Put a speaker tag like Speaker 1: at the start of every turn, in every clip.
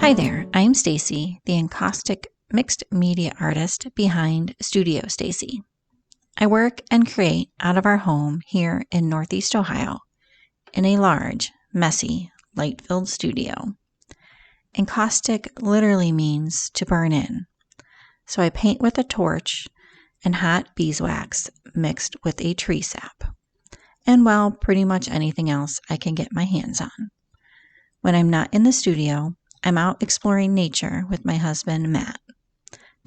Speaker 1: Hi there, I'm Stacy, the Encaustic mixed media artist behind Studio Stacy. I work and create out of our home here in Northeast Ohio in a large, messy, light-filled studio. Encaustic literally means to burn in, so I paint with a torch and hot beeswax mixed with a tree sap, and well, pretty much anything else I can get my hands on. When I'm not in the studio, I'm out exploring nature with my husband, Matt.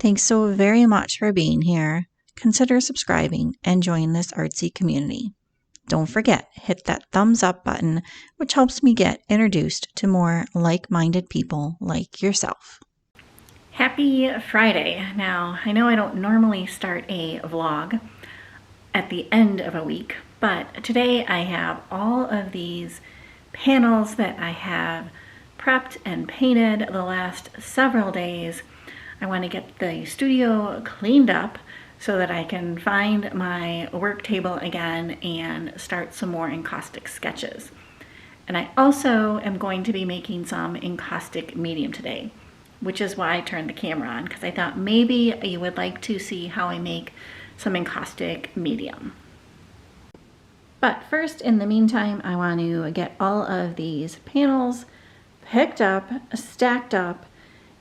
Speaker 1: Thanks so very much for being here. Consider subscribing and join this artsy community. Don't forget, hit that thumbs up button, which helps me get introduced to more like-minded people like yourself.
Speaker 2: Happy Friday. Now, I know I don't normally start a vlog at the end of a week, but today I have all of these panels that I have prepped and painted the last several days. I want to get the studio cleaned up so that I can find my work table again and start some more encaustic sketches. And I also am going to be making some encaustic medium today, which is why I turned the camera on, because I thought maybe you would like to see how I make some encaustic medium. But first, in the meantime, I want to get all of these panels picked up, stacked up,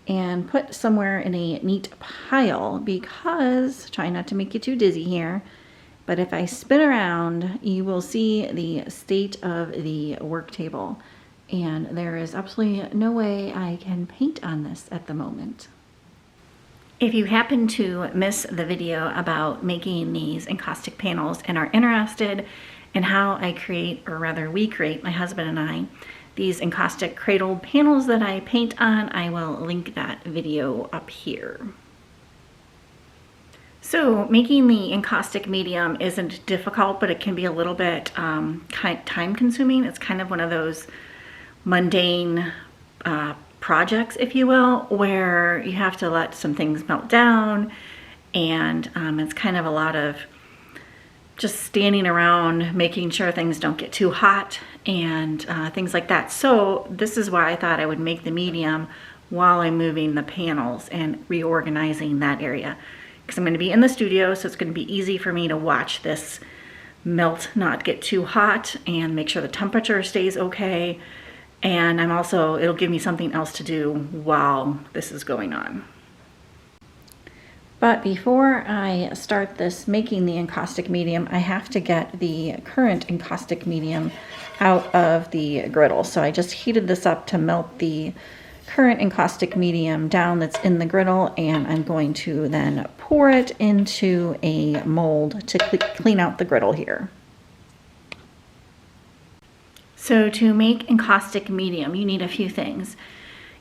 Speaker 2: and put somewhere in a neat pile because, try not to make you too dizzy here, but if I spin around, you will see the state of the work table. And there is absolutely no way I can paint on this at the moment. If you happen to miss the video about making these encaustic panels and are interested in how I create, or rather we create, my husband and I, these encaustic cradle panels that I paint on, I will link that video up here. So making the encaustic medium isn't difficult, but it can be a little bit time consuming. It's kind of one of those mundane projects, if you will, where you have to let some things melt down, and it's kind of a lot of just standing around making sure things don't get too hot and things like that. So this is why I thought I would make the medium while I'm moving the panels and reorganizing that area, because I'm going to be in the studio, so it's going to be easy for me to watch this melt, not get too hot, and make sure the temperature stays okay. And it'll give me something else to do while this is going on. But before I start making the encaustic medium, I have to get the current encaustic medium out of the griddle. So I just heated this up to melt the current encaustic medium down that's in the griddle, and I'm going to then pour it into a mold to clean out the griddle here. So to make encaustic medium, you need a few things.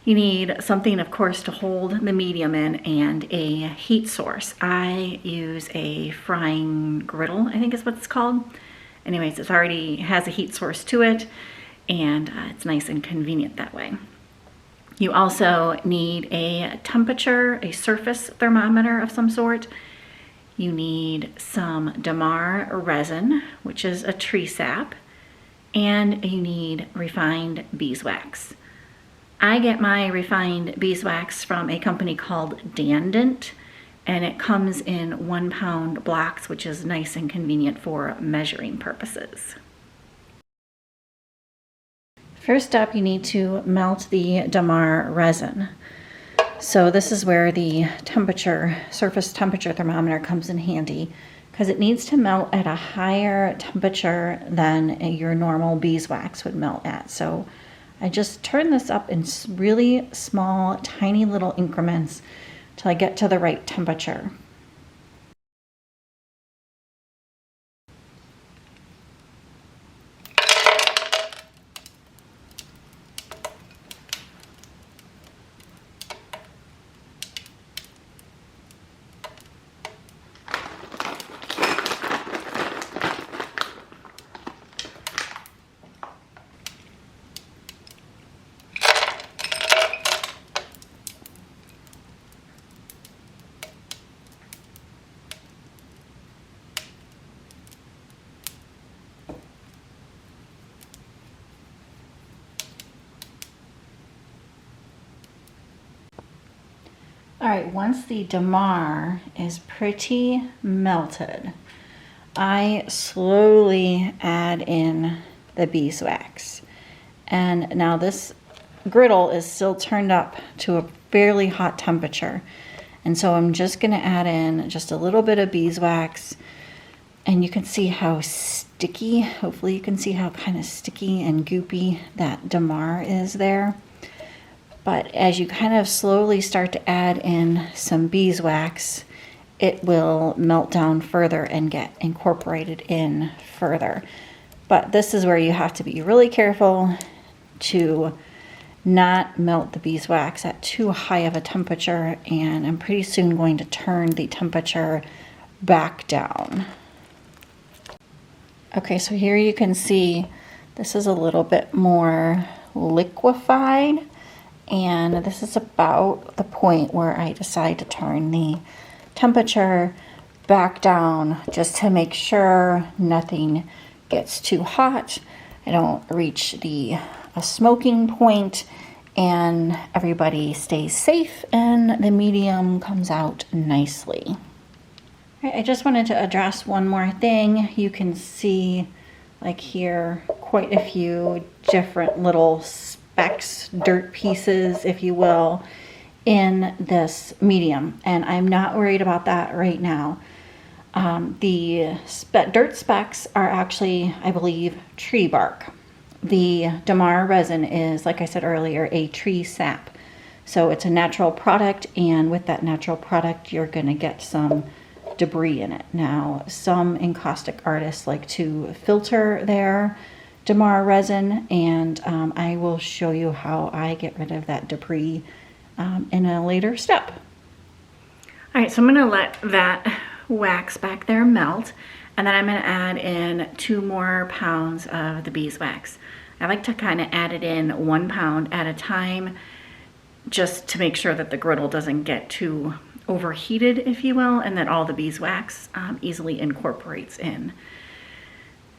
Speaker 2: You need something, of course, to hold the medium in, and a heat source. I use a frying griddle, I think is what it's called. Anyways, it already has a heat source to it, and it's nice and convenient that way. You also need a temperature, a surface thermometer of some sort. You need some damar resin, which is a tree sap, and you need refined beeswax. I get my refined beeswax from a company called Dandant, and it comes in 1 pound blocks, which is nice and convenient for measuring purposes. First up, you need to melt the damar resin. So this is where the surface temperature thermometer comes in handy, because it needs to melt at a higher temperature than your normal beeswax would melt at. So I just turn this up in really small, tiny little increments till I get to the right temperature. All right, once the damar is pretty melted, I slowly add in the beeswax. And now this griddle is still turned up to a fairly hot temperature. And so I'm just gonna add in just a little bit of beeswax, and you can see how sticky, hopefully you can see how kind of sticky and goopy that damar is there. But as you kind of slowly start to add in some beeswax, it will melt down further and get incorporated in further. But this is where you have to be really careful to not melt the beeswax at too high of a temperature, and I'm pretty soon going to turn the temperature back down. Okay, so here you can see this is a little bit more liquefied, and this is about the point where I decide to turn the temperature back down just to make sure nothing gets too hot. I don't reach a smoking point, and everybody stays safe and the medium comes out nicely. I just wanted to address one more thing. You can see like here quite a few different little specks, dirt pieces, if you will, in this medium, and I'm not worried about that right now. The dirt specks are actually, I believe, tree bark. The damar resin is, like I said earlier, a tree sap. So it's a natural product, and with that natural product, you're going to get some debris in it. Now, some encaustic artists like to filter their damar resin, and I will show you how I get rid of that debris in a later step. All right, so I'm going to let that wax back there melt, and then I'm going to add in 2 more pounds of the beeswax. I like to kind of add it in 1 pound at a time, just to make sure that the griddle doesn't get too overheated, if you will, and that all the beeswax easily incorporates in.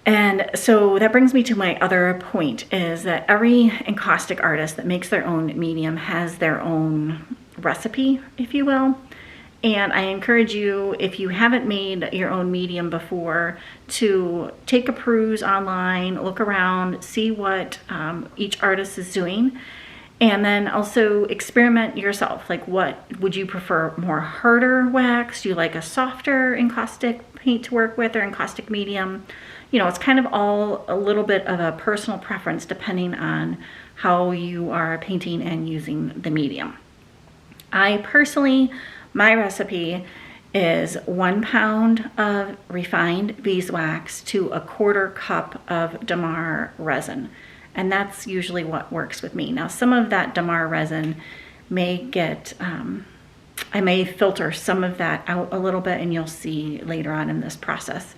Speaker 2: And so that brings me to my other point, is that every encaustic artist that makes their own medium has their own recipe, if you will. And I encourage you, if you haven't made your own medium before, to take a peruse online, look around, see what each artist is doing, and then also experiment yourself. Like, what would you prefer? More harder wax? Do you like a softer encaustic paint to work with, or encaustic medium? You know, it's kind of all a little bit of a personal preference depending on how you are painting and using the medium. I personally, my recipe is 1 pound of refined beeswax to a 1/4 cup of damar resin. And that's usually what works with me. Now, some of that damar resin may get, I may filter some of that out a little bit, and you'll see later on in this process.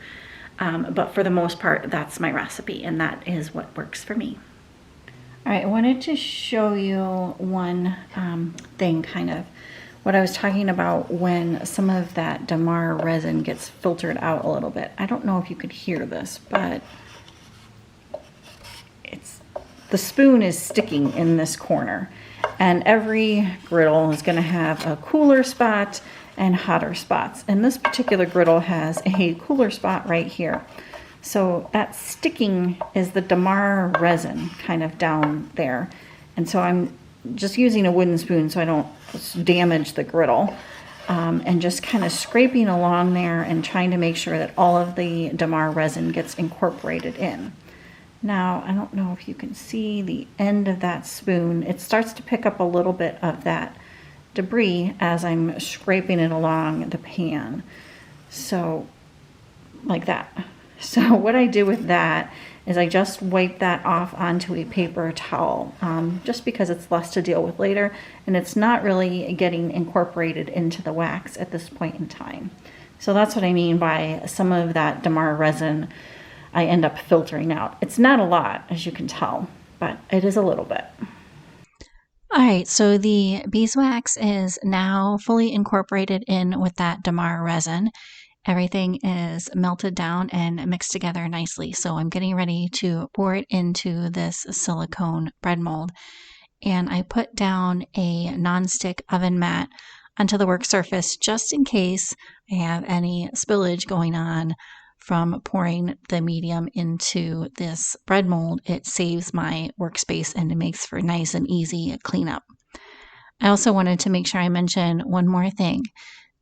Speaker 2: But for the most part, that's my recipe, and that is what works for me. All right, I wanted to show you one thing, kind of what I was talking about when some of that damar resin gets filtered out a little bit. I don't know if you could hear this, but the spoon is sticking in this corner, and every griddle is going to have a cooler spot and hotter spots, and this particular griddle has a cooler spot right here. So that sticking is the damar resin kind of down there, and so I'm just using a wooden spoon so I don't damage the griddle, and just kind of scraping along there and trying to make sure that all of the damar resin gets incorporated in. Now, I don't know if you can see the end of that spoon. It starts to pick up a little bit of that debris as I'm scraping it along the pan. So, like that. So what I do with that is I just wipe that off onto a paper towel, just because it's less to deal with later, and it's not really getting incorporated into the wax at this point in time. So that's what I mean by some of that damar resin I end up filtering out. It's not a lot, as you can tell, but it is a little bit.
Speaker 1: All right, so the beeswax is now fully incorporated in with that damar resin. Everything is melted down and mixed together nicely. So I'm getting ready to pour it into this silicone bread mold. And I put down a nonstick oven mat onto the work surface just in case I have any spillage going on from pouring the medium into this bread mold. It saves my workspace and it makes for nice and easy cleanup. I also wanted to make sure I mention one more thing.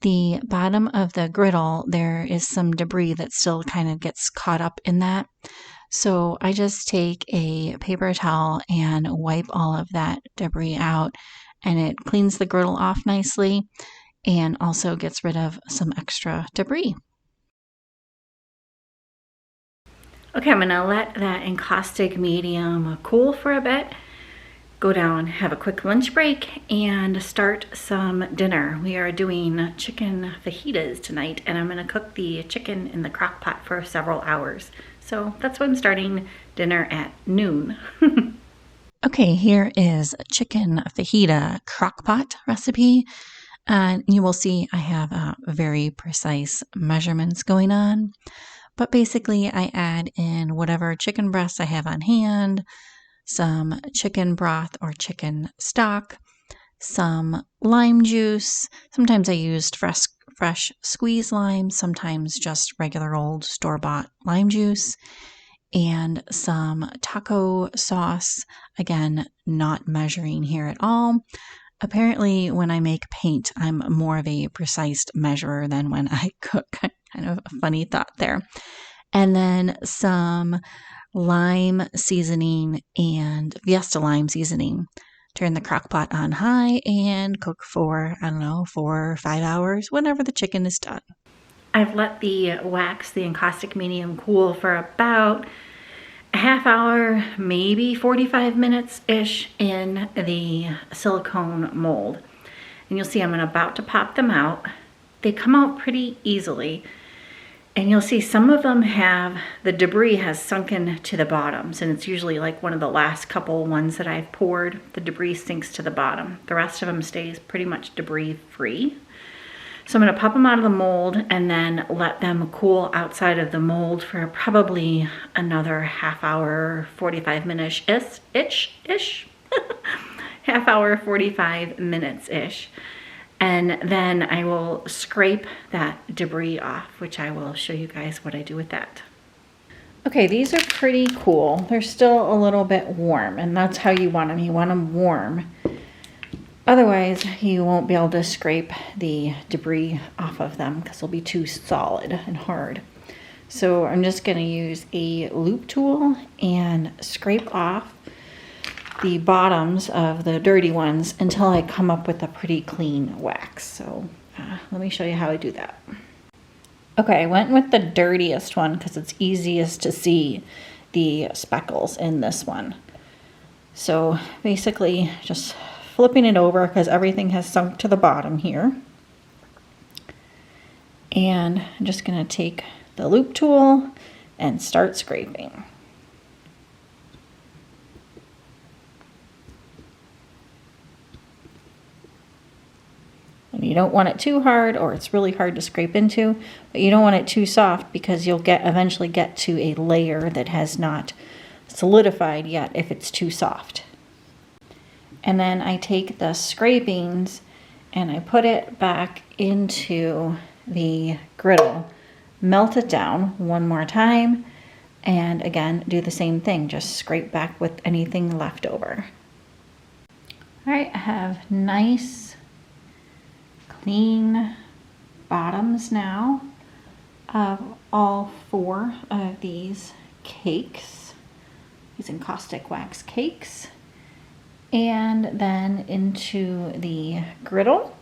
Speaker 1: The bottom of the griddle, there is some debris that still kind of gets caught up in that. So I just take a paper towel and wipe all of that debris out, and it cleans the griddle off nicely and also gets rid of some extra debris.
Speaker 2: Okay, I'm gonna let that encaustic medium cool for a bit, go down, have a quick lunch break, and start some dinner. We are doing chicken fajitas tonight, and I'm gonna cook the chicken in the crock pot for several hours. So that's why I'm starting dinner at noon.
Speaker 1: Okay, here is a chicken fajita crock pot recipe. And you will see I have very precise measurements going on. But basically, I add in whatever chicken breasts I have on hand, some chicken broth or chicken stock, some lime juice. Sometimes I used fresh squeezed lime, sometimes just regular old store-bought lime juice, and some taco sauce. Again, not measuring here at all. Apparently, when I make paint, I'm more of a precise measurer than when I cook. Kind of a funny thought there. And then some lime seasoning and Fiesta lime seasoning. Turn the crock pot on high and cook for, 4 or 5 hours, whenever the chicken is done.
Speaker 2: I've let the wax, the encaustic medium, cool for about a half hour, maybe 45 minutes-ish in the silicone mold. And you'll see I'm about to pop them out. They come out pretty easily. And you'll see some of them the debris has sunken to the bottoms, and it's usually like one of the last couple ones that I've poured. The debris sinks to the bottom. The rest of them stays pretty much debris free. So I'm gonna pop them out of the mold and then let them cool outside of the mold for probably another half hour, 45 minutes-ish. Half hour, 45 minutes-ish. And then I will scrape that debris off, which I will show you guys what I do with that. Okay, these are pretty cool. They're still a little bit warm, and that's how you want them. You want them warm. Otherwise, you won't be able to scrape the debris off of them because they'll be too solid and hard. So I'm just going to use a loop tool and scrape off the bottoms of the dirty ones until I come up with a pretty clean wax. So let me show you how I do that. Okay, I went with the dirtiest one because it's easiest to see the speckles in this one. So basically just flipping it over because everything has sunk to the bottom here. And I'm just going to take the loop tool and start scraping. And you don't want it too hard or it's really hard to scrape into, but you don't want it too soft because you'll eventually get to a layer that has not solidified yet if it's too soft. And then I take the scrapings and I put it back into the griddle, melt it down one more time, and again do the same thing, just scrape back with anything left over. All right, I have nice clean bottoms now of all 4 of these cakes, these encaustic wax cakes. And then into the griddle,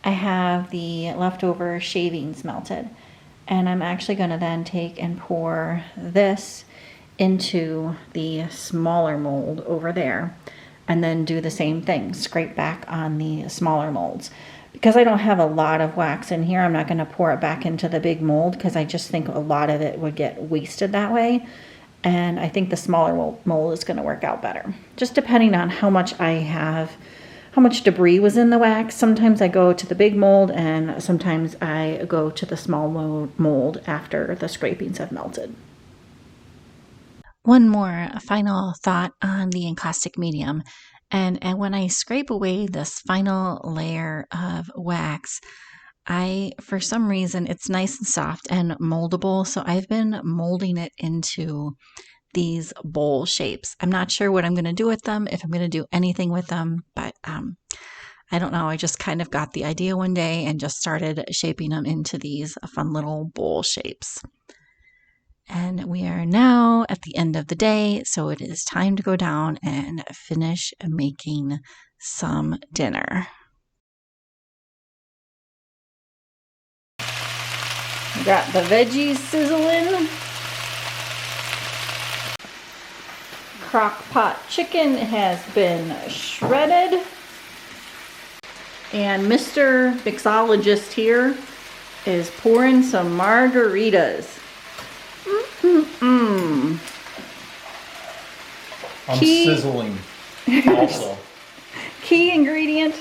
Speaker 2: I have the leftover shavings melted. And I'm actually going to then take and pour this into the smaller mold over there. And then do the same thing, scrape back on the smaller molds. Because I don't have a lot of wax in here, I'm not going to pour it back into the big mold because I just think a lot of it would get wasted that way. And I think the smaller mold is going to work out better. Just depending on how much I have, how much debris was in the wax. Sometimes I go to the big mold and sometimes I go to the small mold after the scrapings have melted.
Speaker 1: One more final thought on the encaustic medium, And when I scrape away this final layer of wax, for some reason, it's nice and soft and moldable. So I've been molding it into these bowl shapes. I'm not sure what I'm going to do with them, if I'm going to do anything with them, but I don't know. I just kind of got the idea one day and just started shaping them into these fun little bowl shapes. And we are now at the end of the day, so it is time to go down and finish making some dinner. Got the veggies sizzling. Crock pot chicken has been shredded. And Mr. Mixologist here is pouring some margaritas.
Speaker 3: I'm sizzling also.
Speaker 1: Key ingredient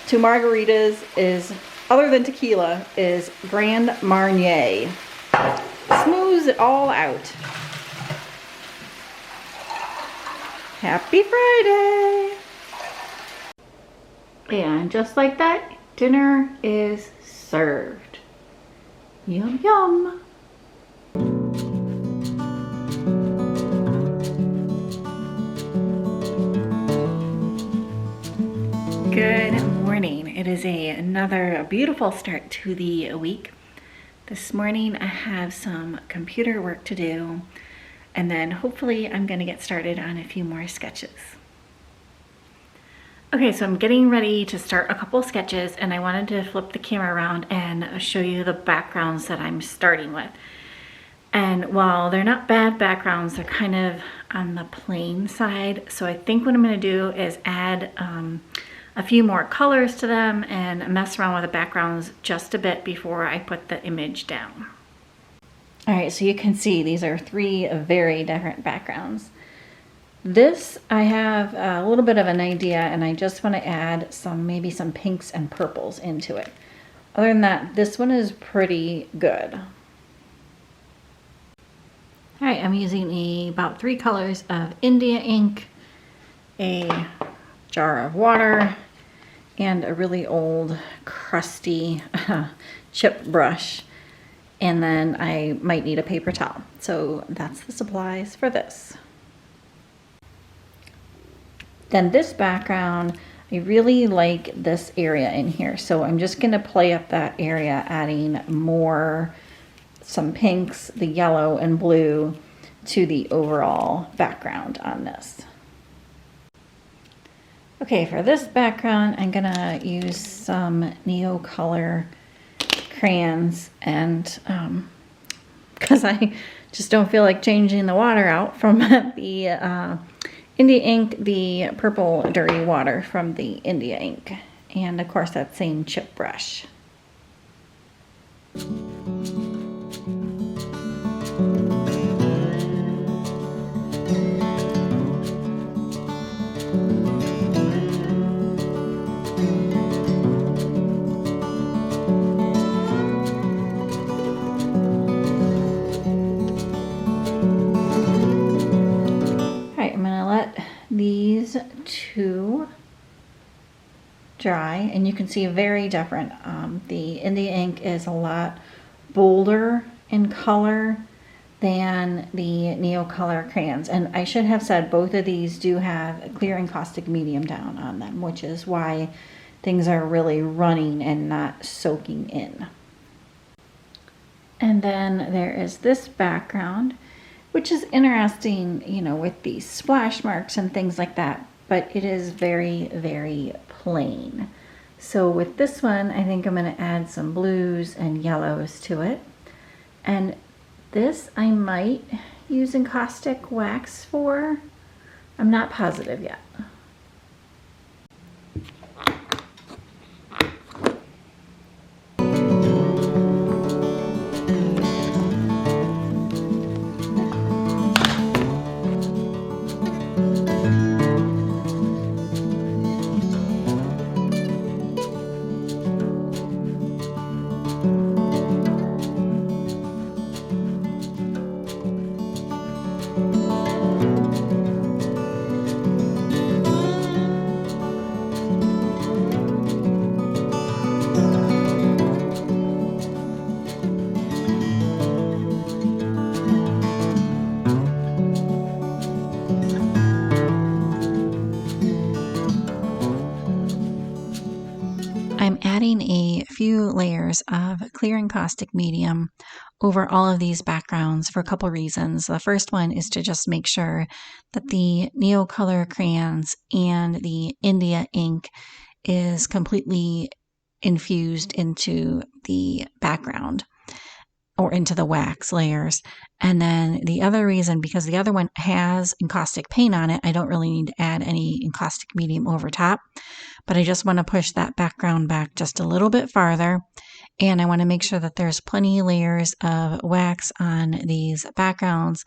Speaker 1: to margaritas is, other than tequila, is Grand Marnier. Smooths it all out. Happy Friday! And just like that, dinner is served. Yum yum! Good morning. It is another beautiful start to the week. This morning I have some computer work to do, and then hopefully I'm going to get started on a few more sketches. Okay, so I'm getting ready to start a couple sketches, and I wanted to flip the camera around and show you the backgrounds that I'm starting with. And while they're not bad backgrounds, they're kind of on the plain side. So I think what I'm going to do is add a few more colors to them and mess around with the backgrounds just a bit before I put the image down. All right, so you can see these are three very different backgrounds. This, I have a little bit of an idea, and I just want to add maybe some pinks and purples into it. Other than that, this one is pretty good. All right, I'm using about 3 colors of India ink, a jar of water, and a really old, crusty chip brush. And then I might need a paper towel. So that's the supplies for this. Then this background, I really like this area in here. So I'm just gonna play up that area, adding some pinks, the yellow and blue to the overall background on this. Okay, for this background, I'm gonna use some Neo Color crayons, and because I just don't feel like changing the water out from the India ink, the purple dirty water from the India ink, and of course that same chip brush. These two dry, and you can see very different. The India ink is a lot bolder in color than the Neo Color crayons, and I should have said both of these do have a clear Encaustic Medium down on them, which is why things are really running and not soaking in. And then there is this background, which is interesting, you know, with these splash marks and things like that, but it is very, very plain. So with this one, I think I'm going to add some blues and yellows to it. And this I might use encaustic wax for. I'm not positive yet. I'm adding a few layers of clear encaustic medium over all of these backgrounds for a couple reasons. The first one is to just make sure that the Neocolor crayons and the India ink is completely infused into the background or into the wax layers. And then the other reason, because the other one has encaustic paint on it, I don't really need to add any encaustic medium over top, but I just want to push that background back just a little bit farther. And I want to make sure that there's plenty of layers of wax on these backgrounds,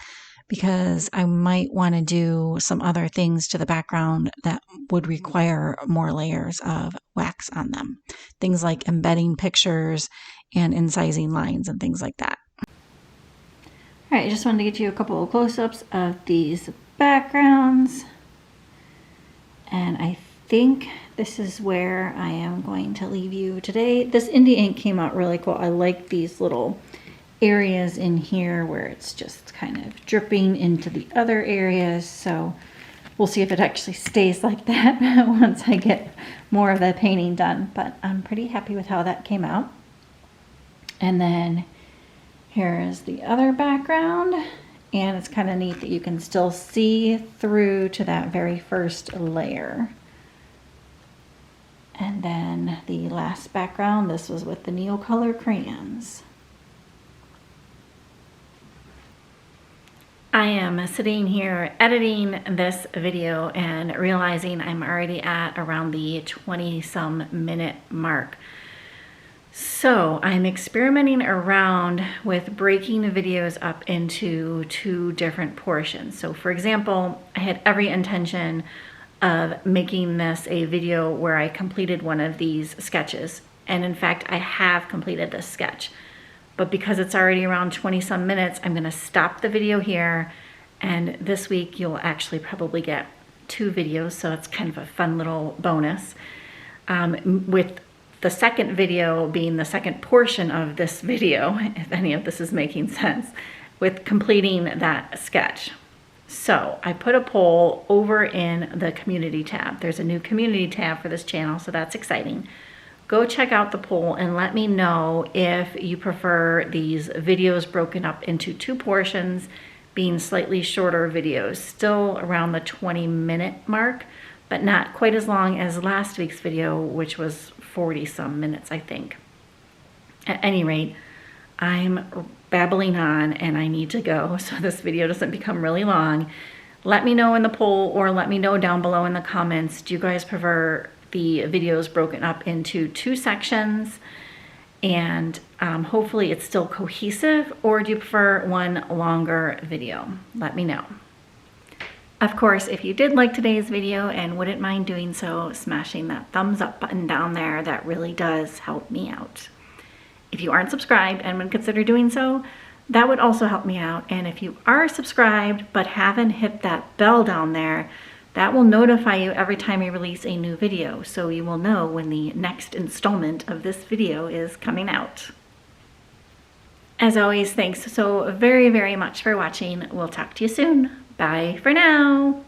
Speaker 1: because I might want to do some other things to the background that would require more layers of wax on them. Things like embedding pictures and incising lines and things like that.
Speaker 2: All right, I just wanted to get you a couple of close-ups of these backgrounds. And I think this is where I am going to leave you today. This India ink came out really cool. I like these little areas in here where it's just kind of dripping into the other areas. So we'll see if it actually stays like that once I get more of the painting done. But I'm pretty happy with how that came out. And then here is the other background. And it's kind of neat that you can still see through to that very first layer. And then the last background, this was with the Neocolor crayons. I am sitting here editing this video and realizing I'm already at around the 20-some minute mark. So I'm experimenting around with breaking the videos up into 2 different portions. So for example, I had every intention of making this a video where I completed one of these sketches. And in fact, I have completed this sketch. But because it's already around 20-some minutes, I'm gonna stop the video here. And this week you'll actually probably get 2 videos, so it's kind of a fun little bonus. With the second video being the second portion of this video, if any of this is making sense, with completing that sketch. So I put a poll over in the community tab. There's a new community tab for this channel, so that's exciting. Go check out the poll and let me know if you prefer these videos broken up into 2 portions, being slightly shorter videos, still around the 20-minute mark, but not quite as long as last week's video, which was 40-some minutes, I think. At any rate, I'm babbling on and I need to go so this video doesn't become really long. Let me know in the poll, or let me know down below in the comments, do you guys prefer the videos broken up into 2 sections and hopefully it's still cohesive, or do you prefer one longer video? Let me know. Of course, if you did like today's video and wouldn't mind doing so, smashing that thumbs up button down there, that really does help me out. If you aren't subscribed and would consider doing so, that would also help me out. And if you are subscribed but haven't hit that bell down there, that will notify you every time I release a new video, so you will know when the next installment of this video is coming out. As always, thanks so very, very much for watching. We'll talk to you soon. Bye for now.